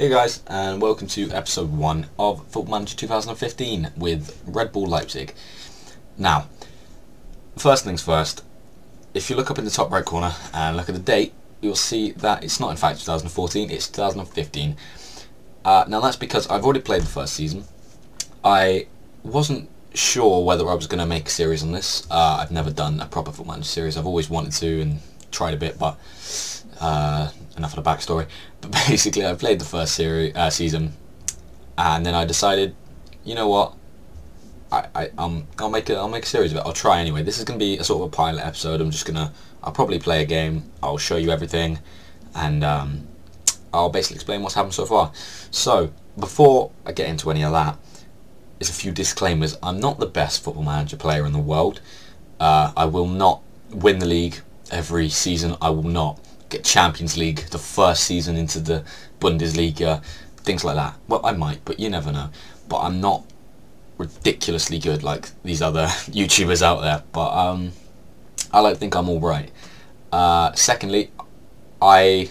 Hey guys, and welcome to episode 1 of Football Manager 2015 with Red Bull Leipzig. Now, first things first, if you look up in the top right corner and look at the date, you'll see that it's not in fact 2014, it's 2015. Now that's because I've already played the first season. I wasn't sure whether I was going to make a series on this. I've never done a proper Football Manager series. I've always wanted to and tried a bit, but enough of the backstory. But basically, I played the first season, and then I decided, you know what, I'll make a series of it. I'll try anyway. This is going to be a sort of a pilot episode. I'll probably play a game. I'll show you everything, and I'll basically explain what's happened so far. So before I get into any of that, there's a few disclaimers. I'm not the best Football Manager player in the world. I will not win the league every season. I will not get Champions League the first season into the Bundesliga, things like that. Well, I might, but you never know. But I'm not ridiculously good like these other YouTubers out there. But I like to think I'm all right. Secondly, I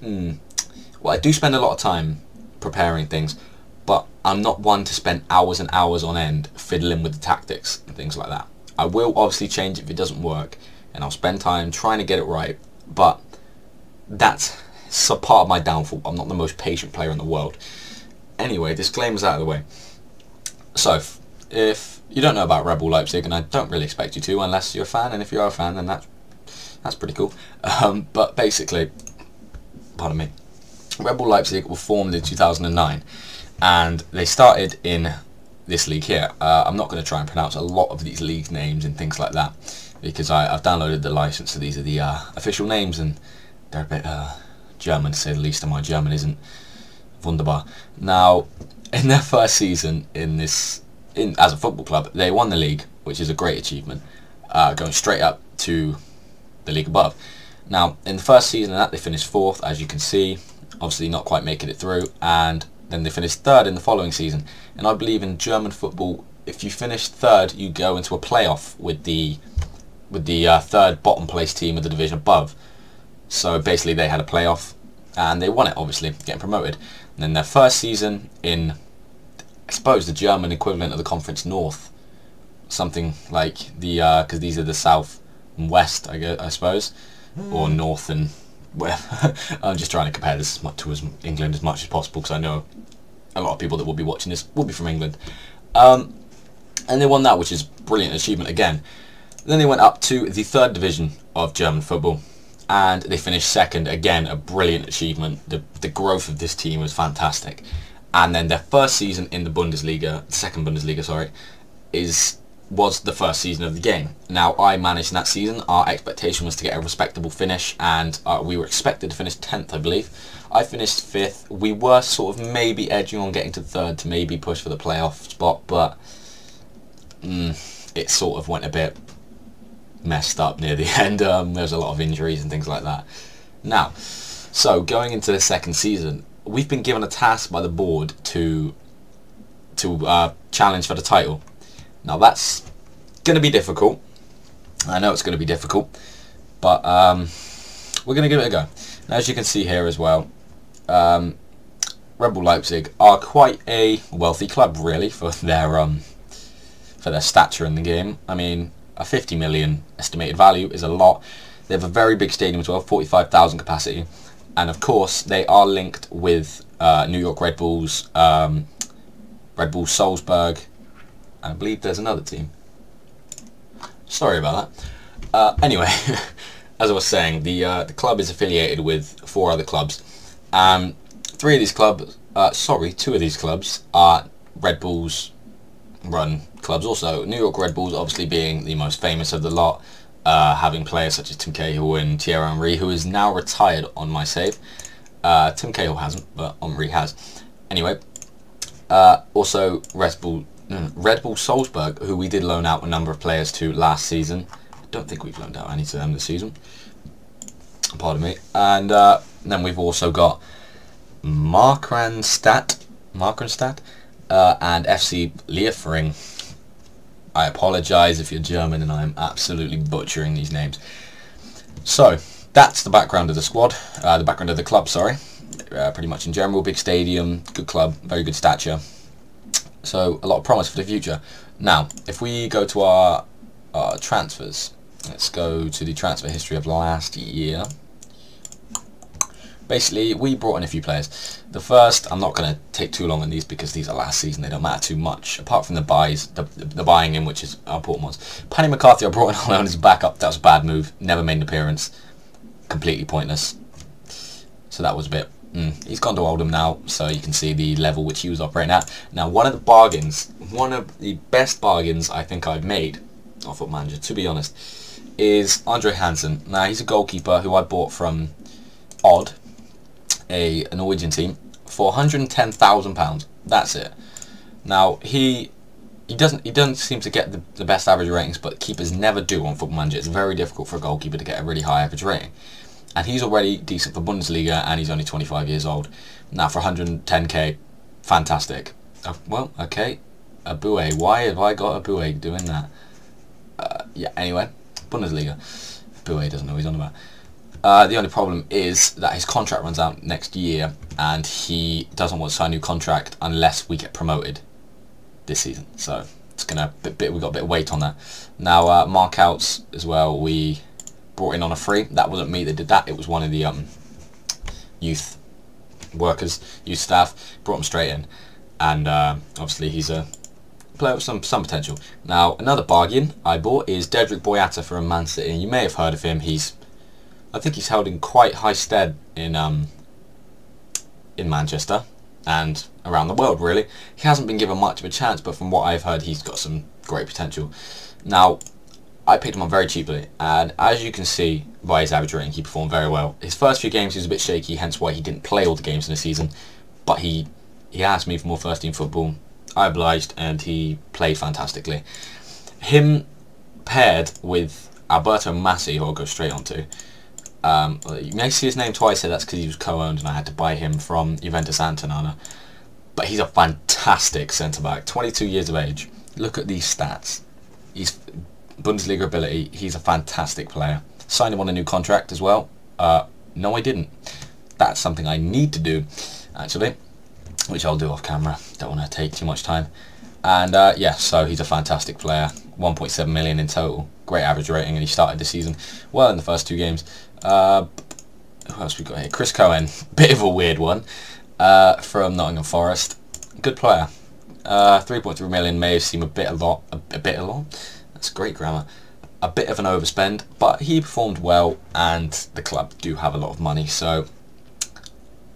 do spend a lot of time preparing things, but I'm not one to spend hours and hours on end fiddling with the tactics and things like that. I will obviously change if it doesn't work, and I'll spend time trying to get it right, but that's a part of my downfall. I'm not the most patient player in the world. Anyway, disclaimers out of the way. So, if you don't know about Red Bull Leipzig, and I don't really expect you to unless you're a fan, and if you are a fan, then that's pretty cool. But basically, pardon me, Red Bull Leipzig were formed in 2009, and they started in this league here. I'm not going to try and pronounce a lot of these league names and things like that, because I've downloaded the license, so these are the official names, and they're a bit German to say the least, and my German isn't wunderbar. Now, in their first season as a football club, they won the league, which is a great achievement, going straight up to the league above. Now, in the first season of that, they finished 4th, as you can see, obviously not quite making it through, and then they finished 3rd in the following season. And I believe in German football, if you finish 3rd, you go into a playoff with the 3rd bottom place team of the division above. So basically they had a playoff and they won it, obviously, getting promoted. And then their first season in, I suppose, the German equivalent of the Conference North, something like because these are the South and West, I suppose, or North and whatever. I'm just trying to compare this as much to England as much as possible, because I know a lot of people that will be watching this will be from England. And they won that, which is a brilliant achievement again. Then they went up to the 3rd division of German football, and they finished 2nd, again a brilliant achievement. The growth of this team was fantastic. And then their first season in the Bundesliga, the 2nd Bundesliga, sorry, was the first season of the game. Now, I managed that season. Our expectation was to get a respectable finish, and we were expected to finish 10th, I believe. I finished 5th. We were sort of maybe edging on getting to 3rd to maybe push for the playoff spot, but it sort of went a bit messed up near the end. There was a lot of injuries and things like that. Now, so going into the 2nd season, we've been given a task by the board to challenge for the title. Now that's going to be difficult. I know it's going to be difficult, but we're going to give it a go. Now, as you can see here as well, Red Bull Leipzig are quite a wealthy club, really, for their stature in the game. I mean, a 50 million estimated value is a lot. They have a very big stadium as well, 45,000 capacity, and of course they are linked with New York Red Bulls, Red Bull Salzburg, and I believe there's another team. Sorry about that. Anyway, as I was saying, the club is affiliated with 4 other clubs. 2 of these clubs are Red Bulls run clubs also. New York Red Bulls obviously being the most famous of the lot, having players such as Tim Cahill and Thierry Henry, who is now retired on my save. Tim Cahill hasn't, but Henry has. Anyway, also Red Bull Salzburg, who we did loan out a number of players to last season. I don't think we've loaned out any to them this season. Pardon me. And then we've also got Markranstadt, and FC Liefering. I apologise if you're German and I'm absolutely butchering these names. So, that's the background of the squad, the background of the club, sorry. pretty much in general. Big stadium, good club, very good stature. So a lot of promise for the future. Now, if we go to our transfers, let's go to the transfer history of last year. Basically, we brought in a few players. The first, I'm not going to take too long on these because these are last season, they don't matter too much, apart from the buys, the buying in, which is our important ones. Paddy McCarthy I brought in on loan as a backup. That was a bad move, never made an appearance, completely pointless. So that was a bit, he's gone to Oldham now, so you can see the level which he was operating at. Now, one of the best bargains I think I've made off Foot Manager, to be honest, is Andre Hansen. Now, he's a goalkeeper who I bought from Odd, a Norwegian team, for £110,000. That's it. Now he doesn't seem to get the best average ratings, but keepers never do on Football Manager. It's very difficult for a goalkeeper to get a really high average rating, and he's already decent for Bundesliga, and he's only 25 years old. Now for 110k, fantastic. Well, okay, Abue. Why have I got Abue doing that? Yeah. Anyway, Bundesliga. Abue doesn't know what he's on about. The only problem is that his contract runs out next year, and he doesn't want to sign a new contract unless we get promoted this season. So it's gonna we got a bit of weight on that. Now markouts as well, we brought in on a free. That wasn't me that did that. It was one of the youth staff. Brought him straight in, and obviously he's a player with some potential. Now another bargain I bought is Dedrick Boyata from Man City, and you may have heard of him. I think he's held in quite high stead in Manchester and around the world, really. He hasn't been given much of a chance, but from what I've heard, he's got some great potential. Now, I picked him up very cheaply, and as you can see by his average rating, he performed very well. His first few games he was a bit shaky, hence why he didn't play all the games in the season, but he asked me for more first team football. I obliged, and he played fantastically. Him paired with Alberto Massi, who I'll go straight on to. You may see his name twice here. That's because he was co-owned and I had to buy him from Juventus Antonana. But he's a fantastic centre-back, 22 years of age. Look at these stats. He's Bundesliga ability. He's a fantastic player. Signed him on a new contract as well. No, I didn't. That's something I need to do, actually, which I'll do off camera. Don't want to take too much time. And yeah, so he's a fantastic player. 1.7 million in total. Great average rating, and he started the season well in the first 2 games. Who else we got here? Chris Cohen, bit of a weird one, from Nottingham Forest. Good player. 3.3 million may seem a bit a lot. That's great grammar. A bit of an overspend, but he performed well, and the club do have a lot of money, so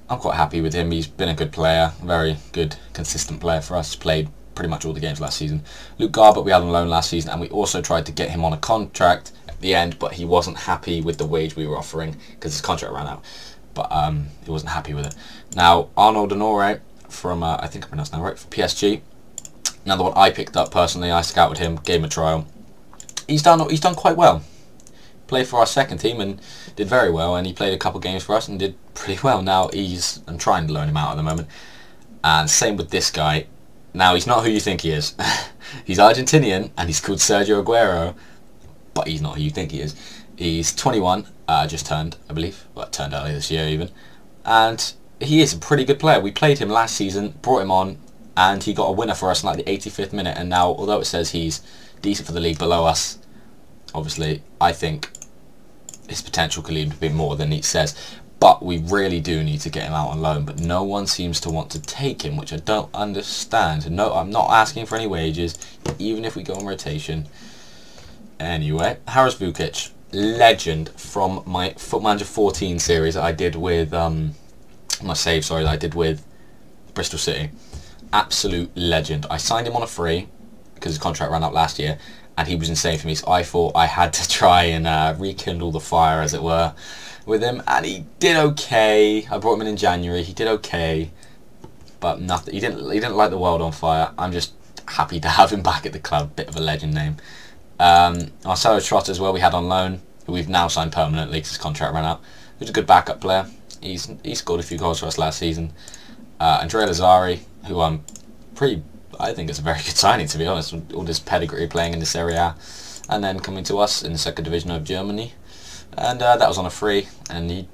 I'm quite happy with him. He's been a good player, very good, consistent player for us. Played pretty much all the games last season. Luke Garbutt we had on loan last season, and we also tried to get him on a contract at the end, but he wasn't happy with the wage we were offering because his contract ran out. But he wasn't happy with it. Now Arnold Honore from I think I pronounced that right, from PSG. Another one I picked up personally. I scouted him, gave him a trial. He's done quite well. Played for our second team and did very well, and he played a couple games for us and did pretty well. Now I'm trying to loan him out at the moment, and same with this guy. Now, he's not who you think he is. He's Argentinian, and he's called Sergio Aguero, but he's not who you think he is. He's 21, just turned, I believe. Well, turned earlier this year, even. And he is a pretty good player. We played him last season, brought him on, and he got a winner for us in like the 85th minute. And now, although it says he's decent for the league below us, obviously, I think his potential could even be more than it says. But we really do need to get him out on loan, but no one seems to want to take him, which I don't understand. No, I'm not asking for any wages, even if we go on rotation. Anyway, Haris Vukic, legend from my Foot Manager 14 series that I did with, my save, sorry, that I did with Bristol City. Absolute legend. I signed him on a free, because his contract ran out last year, and he was insane for me, so I thought I had to try and rekindle the fire, as it were, with him, and he did okay. I brought him in January. He did okay, but nothing. He didn't light the world on fire. I'm just happy to have him back at the club. Bit of a legend name. Marcelo Trotter as well. We had on loan, who we've now signed permanently because his contract ran out. He's a good backup player. He scored a few goals for us last season. Andrea Lazzari, who I think it's a very good signing, to be honest. With all this pedigree playing in this Serie A, and then coming to us in the second division of Germany. And that was on a free, and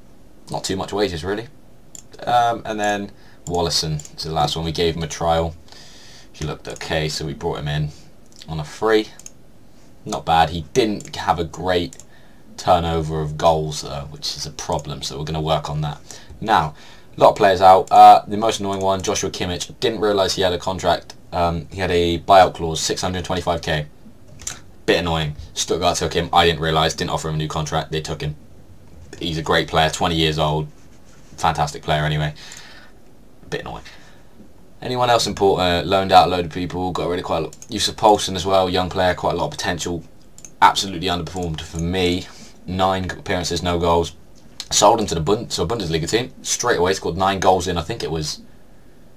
not too much wages really. And then Wallison is the last one. We gave him a trial. He looked okay, so we brought him in on a free. Not bad. He didn't have a great turnover of goals though, which is a problem, so we're going to work on that. Now, a lot of players out. The most annoying one, Joshua Kimmich, didn't realise he had a contract. He had a buyout clause, 625k. Bit annoying. Stuttgart took him. I didn't realise, didn't offer him a new contract. They took him. He's a great player, 20 years old. Fantastic player anyway. Bit annoying. Anyone else important? Loaned out a load of people. Got rid of quite a lot. Yusuf Poulsen as well, young player, quite a lot of potential. Absolutely underperformed for me. 9 appearances, no goals. Sold him to the Bundesliga team. Straight away scored 9 goals in, I think it was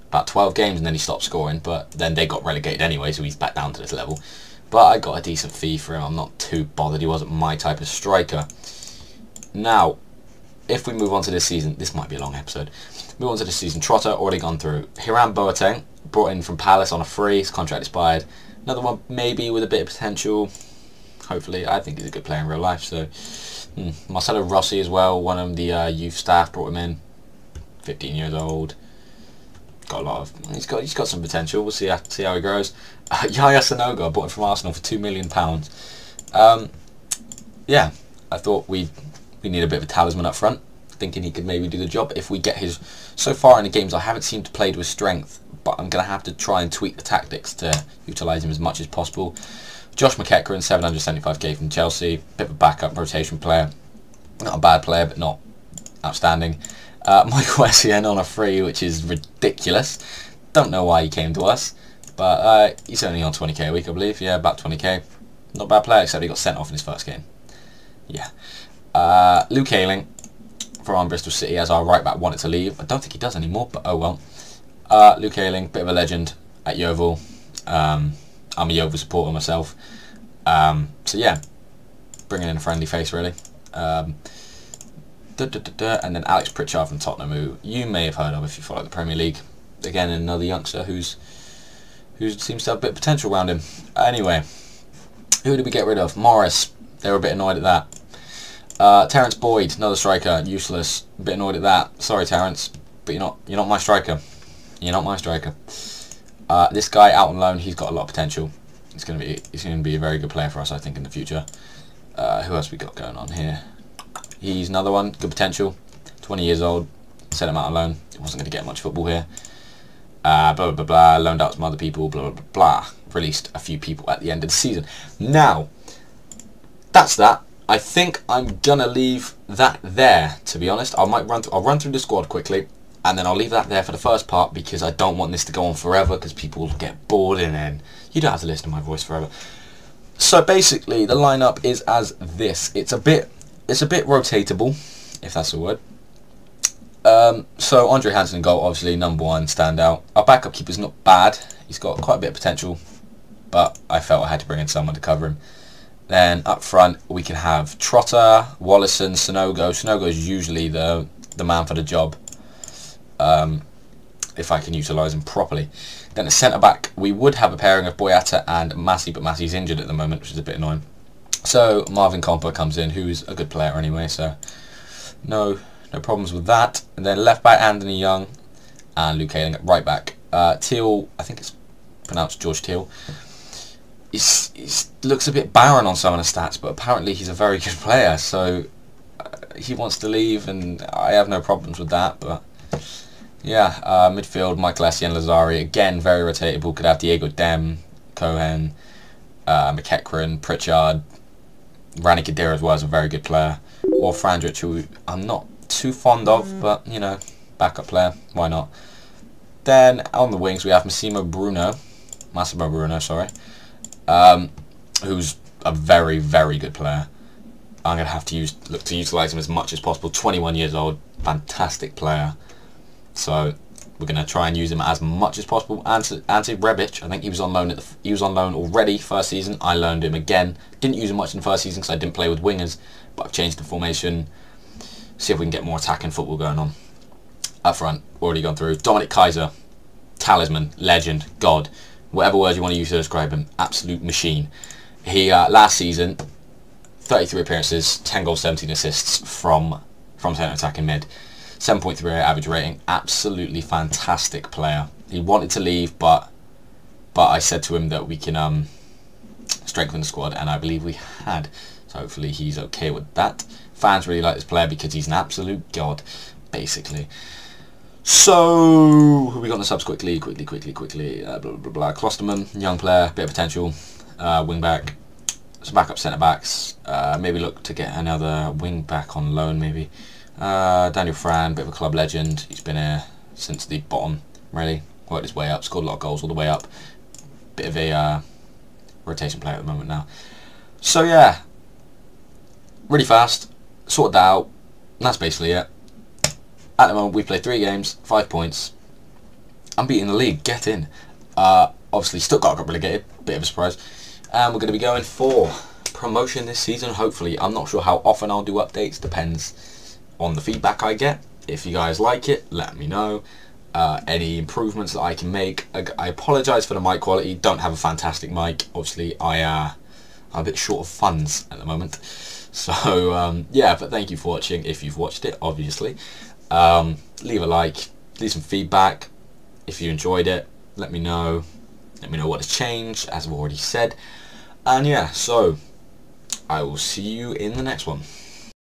about 12 games, and then he stopped scoring. But then they got relegated anyway, so he's back down to this level. But I got a decent fee for him. I'm not too bothered. He wasn't my type of striker. Now, if we move on to this season, this might be a long episode. Move on to this season. Trotter already gone through. Hiram Boateng brought in from Palace on a free. His contract expired. Another one maybe with a bit of potential. Hopefully, I think he's a good player in real life. So Marcelo Rossi as well. One of the youth staff brought him in. 15 years old. Got a lot of. He's got some potential. We'll see how he grows. Yaya Sanogo, I bought him from Arsenal for £2 million. Yeah, I thought we need a bit of a talisman up front. Thinking he could maybe do the job if we get his. So far in the games, I haven't seemed to play to his strength, but I'm going to have to try and tweak the tactics to utilise him as much as possible. Josh McEachran, 775k from Chelsea, bit of a backup rotation player. Not a bad player, but not outstanding. Michael Essien on a free, which is ridiculous. Don't know why he came to us, but he's only on 20k a week, I believe. Yeah, about 20k. Not a bad player, except he got sent off in his first game. Yeah. Luke Ayling from Bristol City as our right back wanted to leave. I don't think he does anymore, but oh well. Luke Ayling, bit of a legend at Yeovil. I'm a Yeovil supporter myself. So yeah, bringing in a friendly face really. And then Alex Pritchard from Tottenham, who you may have heard of if you follow the Premier League. Again, another youngster who seems to have a bit of potential around him. Anyway, who did we get rid of? Morris. They were a bit annoyed at that. Terence Boyd, another striker, useless. A bit annoyed at that. Sorry, Terence, but you're not my striker. You're not my striker. This guy out on loan, he's got a lot of potential. He's going to be a very good player for us, I think, in the future. Who else we got going on here? He's another one, good potential. 20 years old. Sent him out on loan. He wasn't going to get much football here. Blah blah blah blah. Loaned out some other people. Blah blah blah blah. Released a few people at the end of the season. Now, that's that. I think I'm gonna leave that there. To be honest, I'll run through the squad quickly, and then I'll leave that there for the first part because I don't want this to go on forever because people will get bored and then you don't have to listen to my voice forever. So basically, the lineup is as this. It's a bit rotatable, if that's a word. So Andre Hansen in goal, obviously number 1 standout. Our backup keeper's not bad. He's got quite a bit of potential, but I felt I had to bring in someone to cover him. Then up front we can have Trotter, Wallison, Sanogo. Sanogo is usually the man for the job, if I can utilise him properly. Then at centre back we would have a pairing of Boyata and Massey, but Massey's injured at the moment, which is a bit annoying. So Marvin Comper comes in, who's a good player anyway, so no problems with that. And then left back Anthony Young and Luke Ayling at right back. Teal, I think it's pronounced George Teal. He looks a bit barren on some of the stats, but apparently he's a very good player, so he wants to leave and I have no problems with that. But yeah, midfield, Michael Essien, Lazari, again very rotatable. Could have Diego Dem, Cohen, McEachran, Pritchard, Rani Khedira as well as a very good player, or Frandrich, who I'm not too fond of, but you know, backup player, why not? Then on the wings we have Massimo Bruno, sorry, who's a very, very good player. I'm gonna have to look to utilise him as much as possible. 21 years old, fantastic player. So we're gonna try and use him as much as possible. Ante Rebic, I think he was on loan he was on loan already first season. I loaned him again. Didn't use him much in the first season because I didn't play with wingers, but I've changed the formation. See if we can get more attacking football going on. Up front, already gone through. Dominic Kaiser, talisman, legend, god, whatever word you want to use to describe him, absolute machine. He last season, 33 appearances, 10 goals, 17 assists from centre attacking mid. 7.38 average rating. Absolutely fantastic player. He wanted to leave, but I said to him that we can strengthen the squad, and I believe we had. So hopefully he's okay with that. Fans really like this player because he's an absolute god, basically. So, who we got on the subs quickly? Blah, blah, blah, blah. Klosterman, young player, bit of potential. Wing back. Some backup centre backs. Maybe look to get another wing back on loan, maybe. Daniel Fran, bit of a club legend. He's been here since the bottom, really. Worked his way up, scored a lot of goals all the way up. Bit of a rotation player at the moment now. So yeah, really fast, sorted that out, and that's basically it. At the moment we played 3 games, 5 points. I'm beating the league, get in. Obviously Stuttgart got relegated, bit of a surprise. And we're going to be going for promotion this season, hopefully. I'm not sure how often I'll do updates, depends on the feedback I get. If you guys like it, let me know. Any improvements that I can make. I apologise for the mic quality, don't have a fantastic mic. Obviously I'm a bit short of funds at the moment. So yeah, but thank you for watching, if you've watched it, obviously. Leave a like, leave some feedback. If you enjoyed it, let me know. Let me know what has changed, as I've already said. And yeah, so I will see you in the next one.